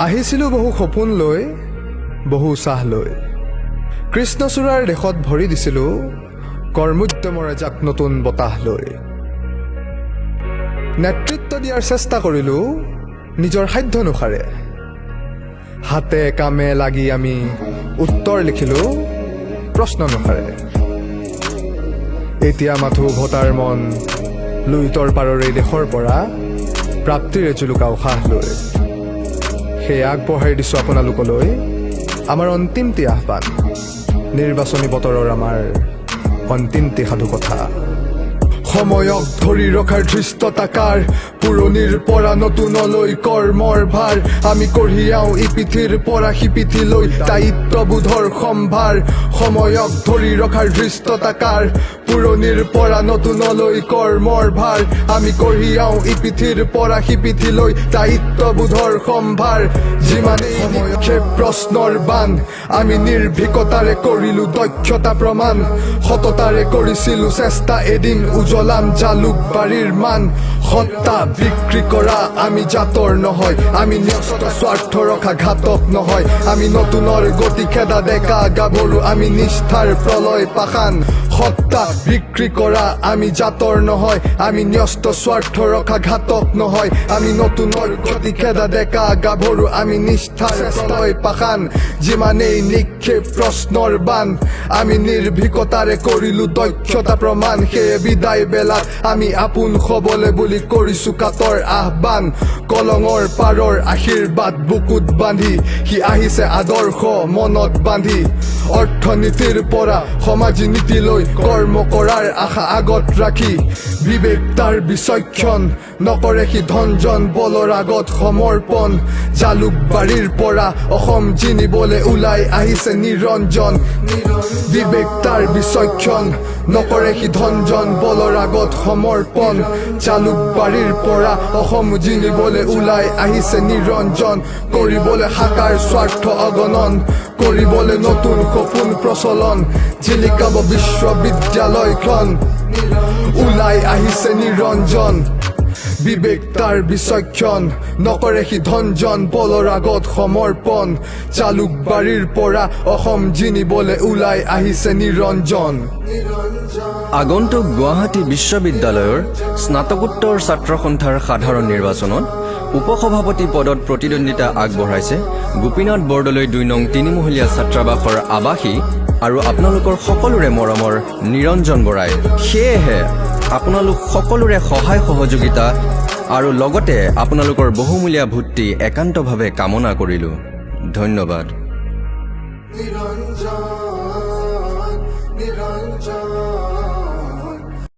আহিছিলোঁ বহু সপোন লৈ, বহু উৎসাহ লৈ। কৃষ্ণচূড়াৰ দেশত ভৰি দিছিলোঁ কৰ্মোদ্যমৰ এজাক নতুন বতাহ লৈ। নেতৃত্ব দিয়াৰ চেষ্টা কৰিলোঁ নিজৰ সাধ্যানুসাৰে। হাতে কামে লাগি আমি উত্তৰ লিখিলোঁ প্ৰশ্নানুসাৰে। এতিয়া মাথো ভোটাৰ মন লুইতৰ পাৰৰ এই দেশৰ পৰা প্ৰাপ্তিৰে জুলুকা উশাহ লৈ। সেই আগবঢ়াই দিছোঁ আপোনালোকলৈ আমাৰ অন্তিমটি আহ্বান, নিৰ্বাচনী বতৰৰ আমাৰ অন্তিমটি সাধুকথা। সময়ক ধৰি ৰখাৰ ধৃষ্টতাকাৰ, পুৰণিৰ পৰা নতুনলৈ কৰ্মৰ ভাৰ। আমি কঢ়িয়াওঁ ইপিঠিৰ পৰা সিপিঠিলৈ দায়িত্ববোধৰ সম্ভাৰ। সময়ক ধৰি ৰখাৰ ধৃষ্টতাকাৰ, পুৰণিৰ পৰা নতুনলৈ কৰ্মৰ ভাৰ। আমি কঢ়িয়াওঁ ইপিঠিৰ পৰা সিপিঠিলৈ দায়িত্ববোধৰ সম্ভাৰ। যিমানেই নিক্ষেপ প্ৰশ্নৰ বান, আমি নিৰ্ভীকতাৰে কৰিলোঁ দক্ষতা প্ৰমাণ। সততাৰে কৰিছিলোঁ চেষ্টা, এদিন উজ্বলাম জালুকবাৰীৰ মান। সত্তা বিক্ৰী কৰা আমি জাতৰ নহয়, আমি ন্যস্ত স্বাৰ্থ ৰখা ঘাতক নহয়। আমি নতুনৰ গতি খেদা ডেকা গাভৰু, আমি নিষ্ঠাৰ প্ৰলয় পাষাণ। সত্তা বিক্ৰী কৰা আমি জাতৰ নহয়, আমি ন্যস্ত স্বাৰ্থ ৰখা ঘাতক নহয়। আমি নতুনৰ গতি খেদা ডেকা গাভৰু, আমি নিষ্ঠাৰ প্ৰলয় পাষাণ। যিমানেই নিক্ষেপ প্ৰশ্নৰ বান, আমি নিৰ্ভীকতাৰে কৰিলোঁ দক্ষতা প্ৰমাণ। সেয়ে বিদায় বেলাত আমি আপোন হবলে বুলি কৰিছোঁ কাতৰ আহ্বান। কলঙৰ পাৰৰ আশীৰ্বাদ বুকুত বান্ধি, সি আহিছে আদৰ্শ মনত বান্ধি। অৰ্থনীতিৰ পৰা সমাজ নীতিলৈ কৰ্ম কৰাৰ আশা আগত ৰাখি। বিবেক তাৰ বিচক্ষণ, নকৰে সি ধনজন বলৰ আগত সমৰ্পণ। জালুকবাৰীৰ পৰা অসম জিনিবলে ওলাই আহিছে নিৰঞ্জন। বিবেক তাৰ বিচক্ষণ, নকৰে সি ধনজন বলৰ আগত সমৰ্পণ। জালুকবাৰীৰ পৰা অসম জিনিবলে ওলাই আহিছে নিৰঞ্জন। কৰিবলে সাকাৰ স্বাৰ্থ অগণন, কৰিবলে নতুন সপোন প্ৰচলন। জিলিকাব বিশ্ববিদ্যালয়খন, ওলাই আহিছে নিৰঞ্জন। বিবেক তাৰ বিচক্ষণ, নকৰে সি ধনজন বলৰ আগত সমৰ্পণ। জালুকবাৰীৰ পৰা অসম জিনিবলে ওলাই আহিছে নিৰঞ্জন। আগন্তুক গুৱাহাটী বিশ্ববিদ্যালয়ৰ স্নাতকোত্তৰ ছাত্ৰ সন্থাৰ সাধাৰণ নিৰ্বাচনত উপসভাপতি পদত প্ৰতিদ্বন্দ্বিতা আগবঢ়াইছে গোপীনাথ বৰদলৈ ২ নং তিনিমহলীয়া ছাত্ৰাবাসৰ আৱাসী আৰু আপোনালোকৰ সকলোৰে মৰমৰ নিৰঞ্জন বৰাই। সেয়েহে আপোনালোক সকলোৰে সহায় সহযোগিতা আৰু লগতে আপোনালোকৰ বহুমূলীয়া ভোটটি একান্তভাৱে কামনা কৰিলোঁ। ধন্যবাদ।